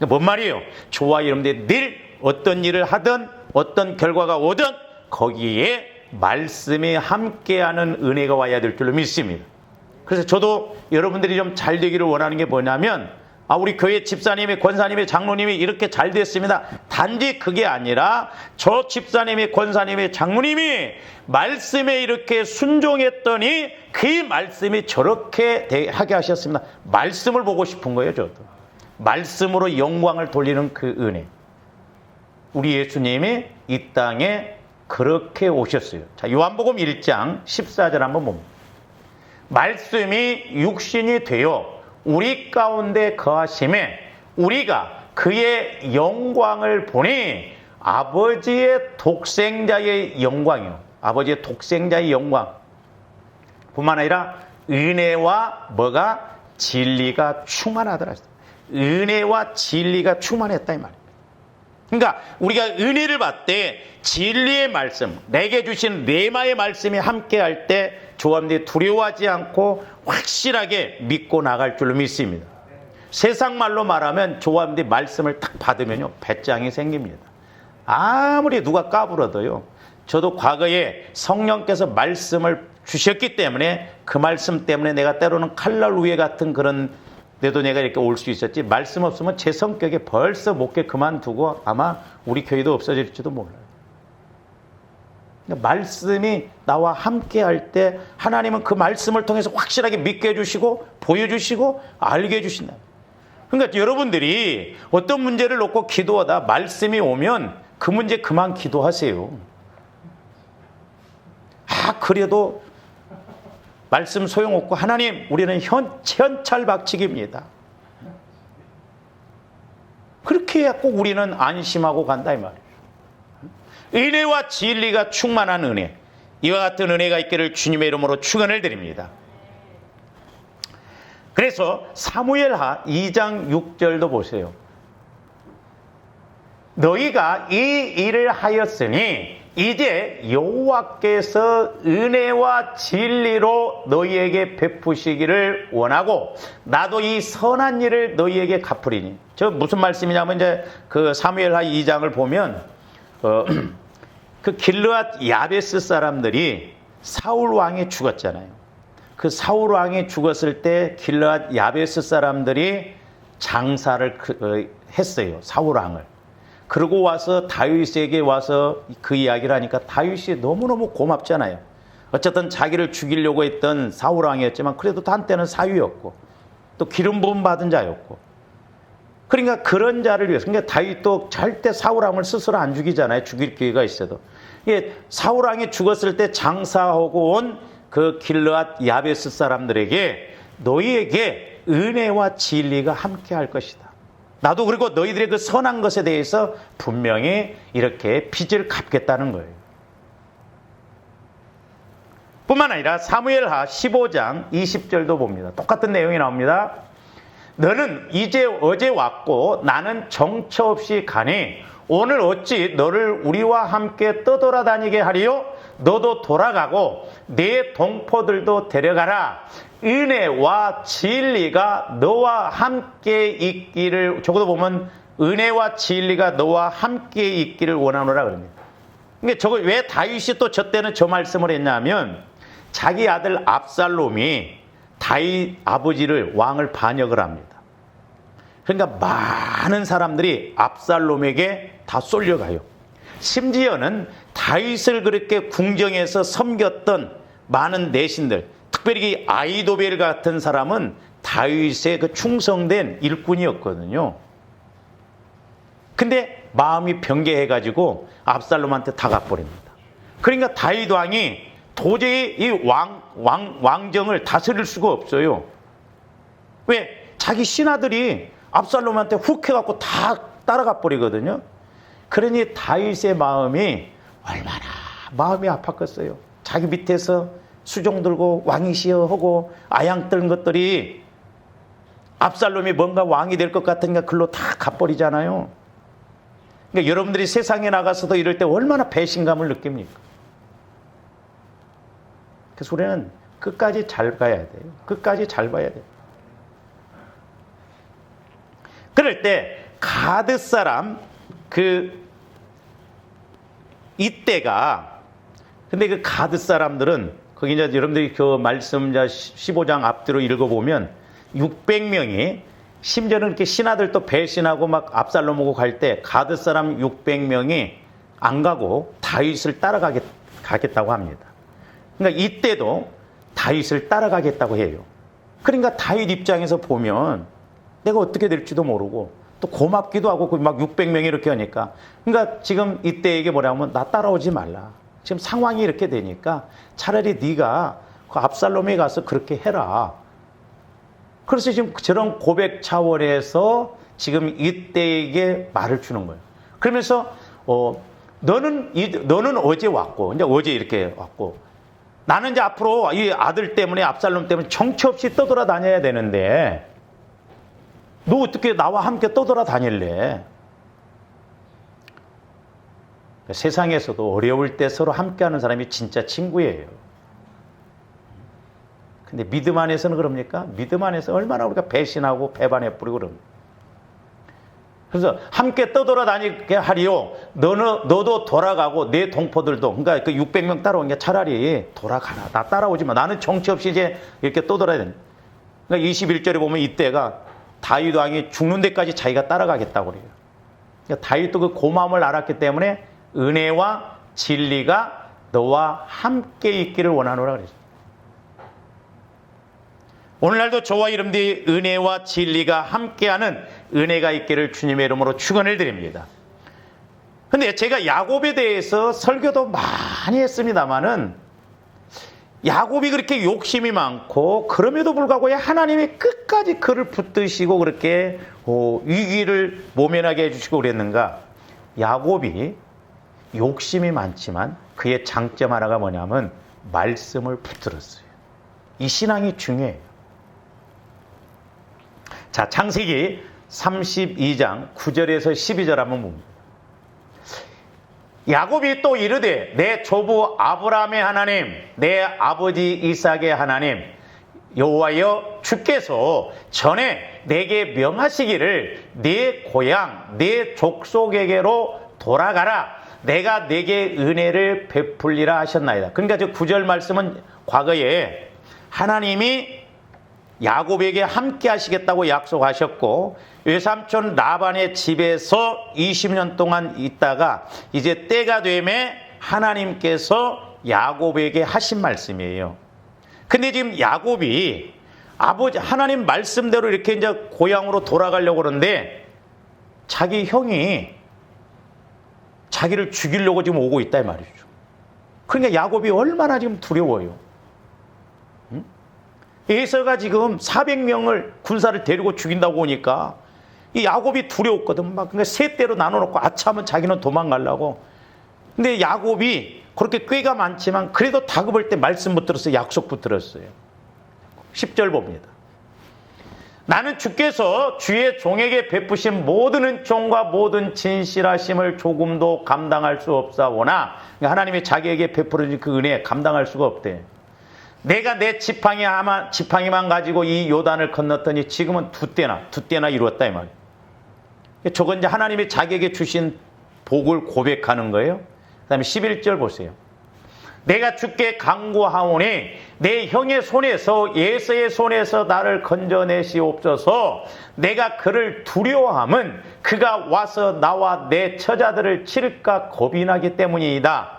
뭔 말이에요? 저와 여러분들이 늘 어떤 일을 하든 어떤 결과가 오든 거기에 말씀이 함께하는 은혜가 와야 될 줄로 믿습니다. 그래서 저도 여러분들이 좀 잘 되기를 원하는 게 뭐냐면, 우리 교회 집사님이, 권사님이, 장로님이 이렇게 잘 됐습니다. 단지 그게 아니라 저 집사님이, 권사님이, 장로님이 말씀에 이렇게 순종했더니 그 말씀이 저렇게 하게 하셨습니다. 말씀을 보고 싶은 거예요, 저도. 말씀으로 영광을 돌리는 그 은혜. 우리 예수님이 이 땅에 그렇게 오셨어요. 자, 요한복음 1장 14절 한번 봅니다. 말씀이 육신이 되어 우리 가운데 거하심에 우리가 그의 영광을 보니 아버지의 독생자의 영광이요. 아버지의 독생자의 영광 뿐만 아니라 은혜와 뭐가? 진리가 충만하더라. 은혜와 진리가 충만했다 이 말이에요. 그러니까 우리가 은혜를 받을 때 진리의 말씀, 내게 주신 레마의 말씀이 함께할 때 조합들이 두려워하지 않고 확실하게 믿고 나갈 줄로 믿습니다. 세상 말로 말하면 조합들이 말씀을 딱 받으면요 배짱이 생깁니다. 아무리 누가 까불어도요. 저도 과거에 성령께서 말씀을 주셨기 때문에 그 말씀 때문에 내가 때로는 칼날 위에 같은 그런 내도 내가 이렇게 올 수 있었지, 말씀 없으면 제 성격에 벌써 목회 그만두고 아마 우리 교회도 없어질지도 몰라요. 그러니까 말씀이 나와 함께 할 때 하나님은 그 말씀을 통해서 확실하게 믿게 해주시고 보여주시고 알게 해주신다. 그러니까 여러분들이 어떤 문제를 놓고 기도하다 말씀이 오면 그 문제 그만 기도하세요. 그래도 말씀 소용없고 하나님 우리는 현찰박치기입니다. 그렇게 해야 꼭 우리는 안심하고 간다 이 말이에요. 은혜와 진리가 충만한 은혜, 이와 같은 은혜가 있기를 주님의 이름으로 축원을 드립니다. 그래서 사무엘하 2장 6절도 보세요. 너희가 이 일을 하였으니 이제 여호와께서 은혜와 진리로 너희에게 베푸시기를 원하고 나도 이 선한 일을 너희에게 갚으리니. 저 무슨 말씀이냐면 이제 그 사무엘하 2장을 보면 그 길르앗 야베스 사람들이 사울 왕이 죽었잖아요. 그 사울 왕이 죽었을 때 길르앗 야베스 사람들이 장사를 했어요. 사울 왕을. 그러고 와서 다윗에게 와서 그 이야기를 하니까 다윗이 너무너무 고맙잖아요. 어쨌든 자기를 죽이려고 했던 사울 왕이었지만 그래도 한때는 사위였고 또 기름 부음 받은 자였고 그러니까 그런 자를 위해서, 그러니까 다윗도 절대 사울왕을 스스로 안 죽이잖아요. 죽일 기회가 있어도. 이게 사울왕이 죽었을 때 장사하고 온 그 길르앗 야베스 사람들에게 너희에게 은혜와 진리가 함께 할 것이다. 나도 그리고 너희들의 그 선한 것에 대해서 분명히 이렇게 빚을 갚겠다는 거예요. 뿐만 아니라 사무엘하 15장 20절도 봅니다. 똑같은 내용이 나옵니다. 너는 이제 어제 왔고 나는 정처 없이 가니 오늘 어찌 너를 우리와 함께 떠돌아다니게 하리요? 너도 돌아가고 네 동포들도 데려가라. 은혜와 진리가 너와 함께 있기를, 적어도 보면 은혜와 진리가 너와 함께 있기를 원하노라 그럽니다. 그러니까 저거 왜 다윗이 또 저 때는 저 말씀을 했냐면 자기 아들 압살롬이 다윗 아버지를 왕을 반역을 합니다. 그러니까 많은 사람들이 압살롬에게 다 쏠려가요. 심지어는 다윗을 그렇게 궁정에서 섬겼던 많은 내신들, 특별히 아이도벨 같은 사람은 다윗의 그 충성된 일꾼이었거든요. 근데 마음이 변개해가지고 압살롬한테 다 가버립니다. 그러니까 다윗 왕이 도저히 이 왕정을 다스릴 수가 없어요. 왜? 자기 신하들이 압살롬한테 훅 해갖고 다 따라가 버리거든요. 그러니 다윗의 마음이 얼마나 마음이 아팠겠어요. 자기 밑에서 수종 들고 왕이시여 하고 아양 뜬 것들이 압살롬이 뭔가 왕이 될 것 같으니까 글로 다 가버리잖아요. 그러니까 여러분들이 세상에 나가서도 이럴 때 얼마나 배신감을 느낍니까? 그래서 우리는 끝까지 잘 가야 돼요. 끝까지 잘 봐야 돼요. 그럴 때 가드 사람 이때가, 근데 그 가드 사람들은 거기 이제 여러분들이 그 말씀 15장 앞뒤로 읽어보면 600명이 심지어는 이렇게 신하들도 배신하고 막 압살롬 오고 갈 때 가드 사람 600명이 안 가고 다윗을 따라가겠다고 합니다. 그러니까 이때도 다윗을 따라가겠다고 해요. 그러니까 다윗 입장에서 보면 내가 어떻게 될지도 모르고 또 고맙기도 하고 막 600명이 이렇게 하니까, 그러니까 지금 이때에게 뭐냐면 나 따라오지 말라. 지금 상황이 이렇게 되니까 차라리 네가 그 압살롬에 가서 그렇게 해라. 그래서 지금 저런 고백 차원에서 지금 이때에게 말을 주는 거예요. 그러면서 너는 어제 왔고, 이제 어제 이렇게 왔고, 나는 이제 앞으로 이 아들 때문에, 압살롬 때문에 정처 없이 떠돌아다녀야 되는데 너 어떻게 나와 함께 떠돌아다닐래? 세상에서도 어려울 때 서로 함께하는 사람이 진짜 친구예요. 근데 믿음 안에서는 그럽니까? 믿음 안에서 얼마나 우리가 배신하고 배반해 뿌리고 그럽니다. 그래서 함께 떠돌아다니게 하리요. 너도 돌아가고 내 동포들도, 그러니까 그 600명 따라오니까 차라리 돌아가라. 나 따라오지 마. 나는 정처 없이 이제 이렇게 떠돌아야 된다. 그러니까 21절에 보면 이때가 다윗 왕이 죽는 데까지 자기가 따라가겠다고 그래요. 그러니까 다윗도 그 고마움을 알았기 때문에 은혜와 진리가 너와 함께 있기를 원하노라 그랬어요. 오늘날도 저와 여러분들이 은혜와 진리가 함께하는 은혜가 있기를 주님의 이름으로 축원을 드립니다. 근데 제가 야곱에 대해서 설교도 많이 했습니다만은 야곱이 그렇게 욕심이 많고 그럼에도 불구하고 하나님이 끝까지 그를 붙드시고 그렇게 위기를 모면하게 해주시고 그랬는가? 야곱이 욕심이 많지만 그의 장점 하나가 뭐냐면 말씀을 붙들었어요. 이 신앙이 중요해요. 자, 창세기 32장 9절에서 12절 한번 봅니다. 야곱이 또 이르되 내 조부 아브라함의 하나님, 내 아버지 이삭의 하나님 여호와여, 주께서 전에 내게 명하시기를 네 고향 네 족속에게로 돌아가라. 내가 내게 은혜를 베풀리라 하셨나이다. 그러니까 저 9절 말씀은 과거에 하나님이 야곱에게 함께 하시겠다고 약속하셨고 외삼촌 라반의 집에서 20년 동안 있다가 이제 때가 되매 하나님께서 야곱에게 하신 말씀이에요. 근데 지금 야곱이 아버지 하나님 말씀대로 이렇게 이제 고향으로 돌아가려고 그러는데 자기 형이 자기를 죽이려고 지금 오고 있다 이 말이죠. 그러니까 야곱이 얼마나 지금 두려워요. 에서가 지금 400명을 군사를 데리고 죽인다고 오니까 이 야곱이 두려웠거든. 막 그러니까 세 대로 나눠놓고 아차하면 자기는 도망가려고. 근데 야곱이 그렇게 꾀가 많지만 그래도 다급할 때 말씀 붙들었어요. 약속 붙들었어요. 10절 봅니다. 나는 주께서 주의 종에게 베푸신 모든 은총과 모든 진실하심을 조금도 감당할 수 없사오나, 그러니까 하나님이 자기에게 베풀어준 그 은혜 감당할 수가 없대. 내가 내 지팡이만 가지고 이 요단을 건넜더니 지금은 두 때나 이루었다 이 말이에요. 저건 이제 하나님이 자기에게 주신 복을 고백하는 거예요. 그 다음에 11절 보세요. 내가 주께 간구하오니 내 형의 손에서 예서의 손에서 나를 건져내시옵소서. 내가 그를 두려워함은 그가 와서 나와 내 처자들을 치를까 겁이 나기 때문이다.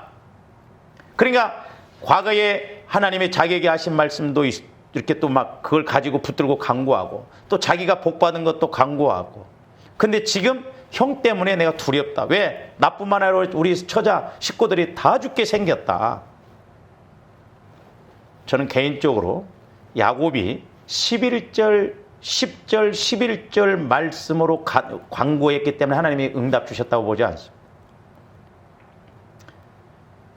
그러니까 과거에 하나님이 자기에게 하신 말씀도 이렇게 또 막 그걸 가지고 붙들고 간구하고 또 자기가 복받은 것도 간구하고. 근데 지금 형 때문에 내가 두렵다. 왜? 나뿐만 아니라 우리 처자 식구들이 다 죽게 생겼다. 저는 개인적으로 야곱이 11절, 10절, 11절 말씀으로 간구했기 때문에 하나님이 응답 주셨다고 보지 않습니다.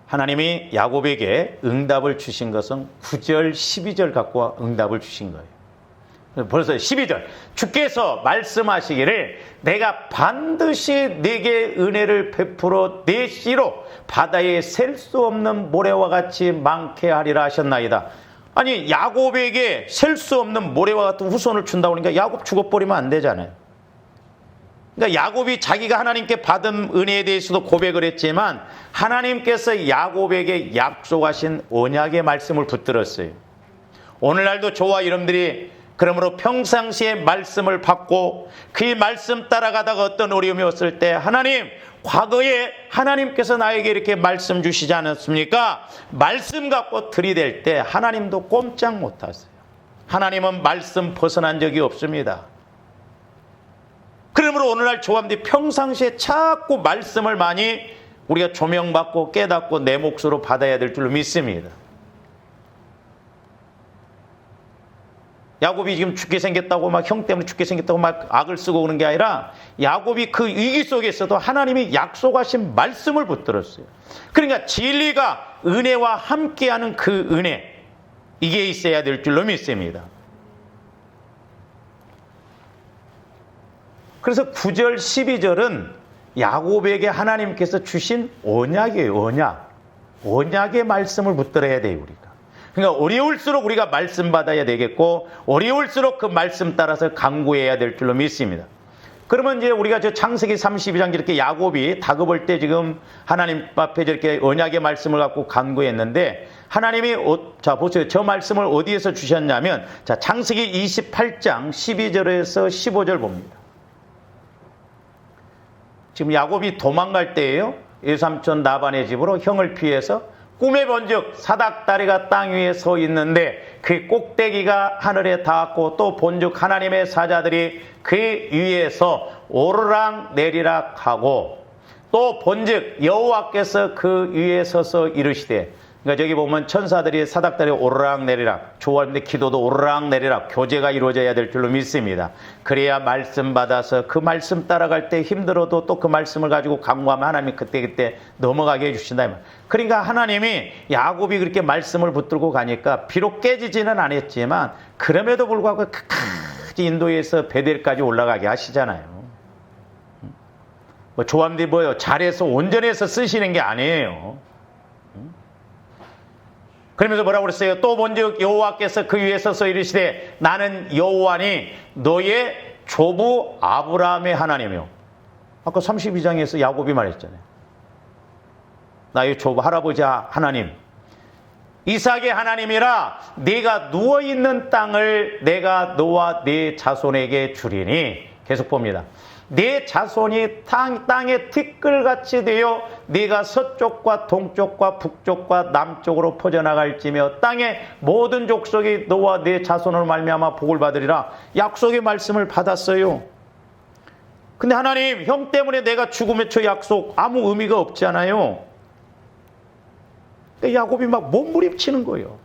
하나님이 야곱에게 응답을 주신 것은 9절, 12절 갖고 응답을 주신 거예요. 벌써 12절. 주께서 말씀하시기를 내가 반드시 네게 은혜를 베풀어 네 씨로 바다에 셀 수 없는 모래와 같이 많게 하리라 하셨나이다. 아니 야곱에게 셀 수 없는 모래와 같은 후손을 준다고 그러니까 야곱 죽어버리면 안 되잖아요. 그러니까 야곱이 자기가 하나님께 받은 은혜에 대해서도 고백을 했지만 하나님께서 야곱에게 약속하신 언약의 말씀을 붙들었어요. 오늘날도 저와 여러분들이 그러므로 평상시에 말씀을 받고 그 말씀 따라가다가 어떤 어려움이 왔을 때 하나님, 과거에 하나님께서 나에게 이렇게 말씀 주시지 않았습니까? 말씀 갖고 들이댈 때 하나님도 꼼짝 못하세요. 하나님은 말씀 벗어난 적이 없습니다. 그러므로 오늘날 조함들이 평상시에 자꾸 말씀을 많이 우리가 조명받고 깨닫고 내 몫으로 받아야 될 줄로 믿습니다. 야곱이 지금 죽게 생겼다고 막 형 때문에 죽게 생겼다고 막 악을 쓰고 오는 게 아니라 야곱이 그 위기 속에서도 하나님이 약속하신 말씀을 붙들었어요. 그러니까 진리가 은혜와 함께하는 그 은혜, 이게 있어야 될 줄로 믿습니다. 그래서 9절 12절은 야곱에게 하나님께서 주신 언약이에요. 언약의 말씀을 붙들어야 돼요. 우리가. 그러니까 어려울수록 우리가 말씀 받아야 되겠고 어려울수록 그 말씀 따라서 간구해야 될 줄로 믿습니다. 그러면 이제 우리가 저 창세기 32장 이렇게 야곱이 다급할 때 지금 하나님 앞에 저렇게 언약의 말씀을 갖고 간구했는데 하나님이 자 보세요. 저 말씀을 어디에서 주셨냐면 자 창세기 28장 12절에서 15절 봅니다. 지금 야곱이 도망갈 때예요. 외삼촌 라반의 집으로 형을 피해서 꿈에 본즉 사닥다리가 땅 위에 서 있는데 그 꼭대기가 하늘에 닿았고 또 본즉 하나님의 사자들이 그 위에서 오르락 내리락 하고 또 본즉 여호와께서 그 위에 서서 이르시되, 그러니까 저기 보면 천사들이 사닥다리 오르락 내리락, 조화인데 기도도 오르락 내리락 교제가 이루어져야 될 줄로 믿습니다. 그래야 말씀 받아서 그 말씀 따라갈 때 힘들어도 또 그 말씀을 가지고 간구하면 하나님이 그때 넘어가게 해주신다. 그러니까 하나님이 야곱이 그렇게 말씀을 붙들고 가니까 비록 깨지지는 않았지만 그럼에도 불구하고 끝까지 인도에서 베델까지 올라가게 하시잖아요. 뭐 조함들이 뭐요? 잘해서 온전해서 쓰시는 게 아니에요. 그러면서 뭐라고 그랬어요? 또 본즉 여호와께서 그 위에 서서 이르시되 나는 여호와니 너의 조부 아브라함의 하나님이요. 아까 32장에서 야곱이 말했잖아요. 나의 조부 할아버지 하나님 이삭의 하나님이라 네가 누워있는 땅을 내가 너와 네 자손에게 주리니. 계속 봅니다. 네 자손이 땅의 티끌같이 되어 네가 서쪽과 동쪽과 북쪽과 남쪽으로 퍼져나갈지며 땅의 모든 족속이 너와 네 자손을 말미암아 복을 받으리라. 약속의 말씀을 받았어요. 근데 하나님, 형 때문에 내가 죽음의 저 약속 아무 의미가 없잖아요. 그러니까 야곱이 막 몸부림치는 거예요.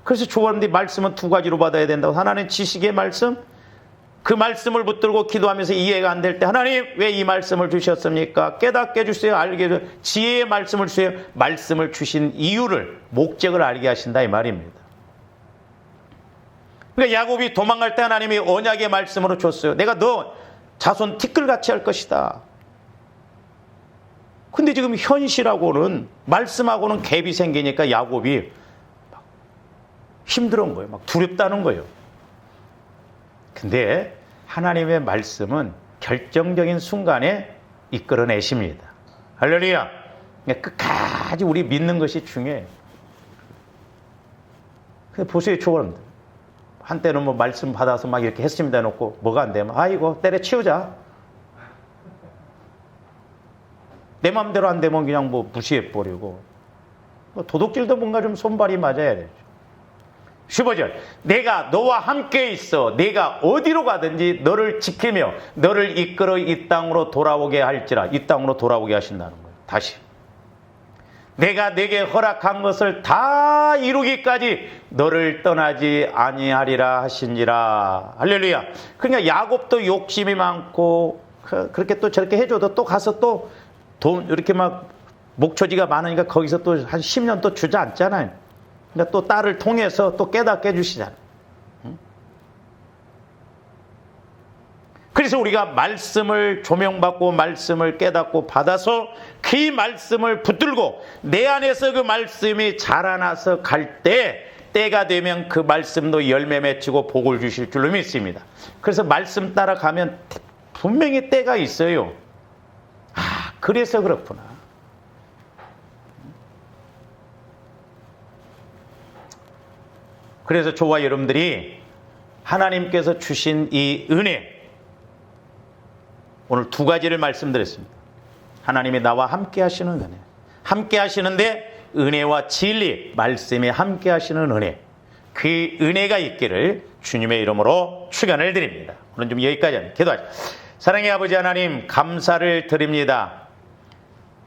그래서 조언인데 말씀은 두 가지로 받아야 된다고. 하나는 지식의 말씀, 그 말씀을 붙들고 기도하면서 이해가 안 될 때 하나님 왜 이 말씀을 주셨습니까? 깨닫게 해주세요. 알게 해주세요. 지혜의 말씀을 주세요. 말씀을 주신 이유를, 목적을 알게 하신다 이 말입니다. 그러니까 야곱이 도망갈 때 하나님이 언약의 말씀으로 줬어요. 내가 너 자손 티끌같이 할 것이다. 근데 지금 현실하고는, 말씀하고는 갭이 생기니까 야곱이 막 힘들은 거예요. 막 두렵다는 거예요. 근데 하나님의 말씀은 결정적인 순간에 이끌어내십니다. 할렐루야. 끝까지 우리 믿는 것이 중요해요. 근데 보세요, 초월합니다. 한때는 뭐 말씀 받아서 막 이렇게 했습니다 해놓고 뭐가 안 되면 아이고 때려치우자. 내 마음대로 안 되면 그냥 뭐 무시해버리고. 도둑질도 뭔가 좀 손발이 맞아야 되죠. 15절, 내가 너와 함께 있어. 내가 어디로 가든지 너를 지키며 너를 이끌어 이 땅으로 돌아오게 할지라. 이 땅으로 돌아오게 하신다는 거예요. 다시. 내가 내게 허락한 것을 다 이루기까지 너를 떠나지 아니하리라 하신지라. 할렐루야. 그러니까 야곱도 욕심이 많고 그렇게 또 저렇게 해줘도 또 가서 또 돈 이렇게 막 목초지가 많으니까 거기서 또 한 10년 또 주저앉잖아요. 그러니까 또 딸을 통해서 또 깨닫게 해주시잖아요. 그래서 우리가 말씀을 조명받고 말씀을 깨닫고 받아서 그 말씀을 붙들고 내 안에서 그 말씀이 자라나서 갈 때가 되면 그 말씀도 열매 맺히고 복을 주실 줄로 믿습니다. 그래서 말씀 따라가면 분명히 때가 있어요. 아, 그래서 그렇구나. 그래서 저와 여러분들이 하나님께서 주신 이 은혜, 오늘 두 가지를 말씀드렸습니다. 하나님이 나와 함께 하시는 은혜, 함께 하시는데 은혜와 진리, 말씀이 함께 하시는 은혜, 그 은혜가 있기를 주님의 이름으로 축원을 드립니다. 오늘 좀 여기까지 합니다. 기도하시죠. 사랑의 아버지 하나님, 감사를 드립니다.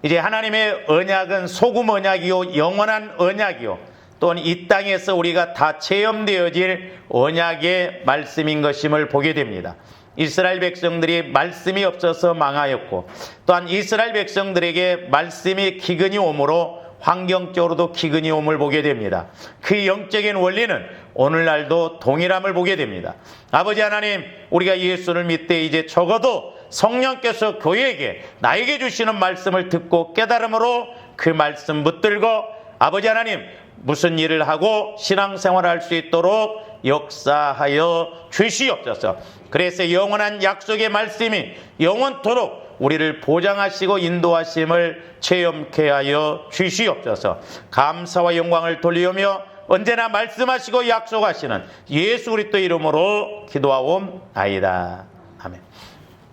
이제 하나님의 언약은 소금 언약이요 영원한 언약이요 또한 이 땅에서 우리가 다 체험되어질 언약의 말씀인 것임을 보게 됩니다. 이스라엘 백성들이 말씀이 없어서 망하였고 또한 이스라엘 백성들에게 말씀이 기근이 오므로 환경적으로도 기근이 옴을 보게 됩니다. 그 영적인 원리는 오늘날도 동일함을 보게 됩니다. 아버지 하나님, 우리가 예수를 믿되 이제 적어도 성령께서 교회에게 나에게 주시는 말씀을 듣고 깨달음으로 그 말씀 붙들고 아버지 하나님 무슨 일을 하고 신앙생활을 할 수 있도록 역사하여 주시옵소서. 그래서 영원한 약속의 말씀이 영원토록 우리를 보장하시고 인도하심을 체험케 하여 주시옵소서. 감사와 영광을 돌리오며 언제나 말씀하시고 약속하시는 예수 그리스도 이름으로 기도하옵나이다. 아멘.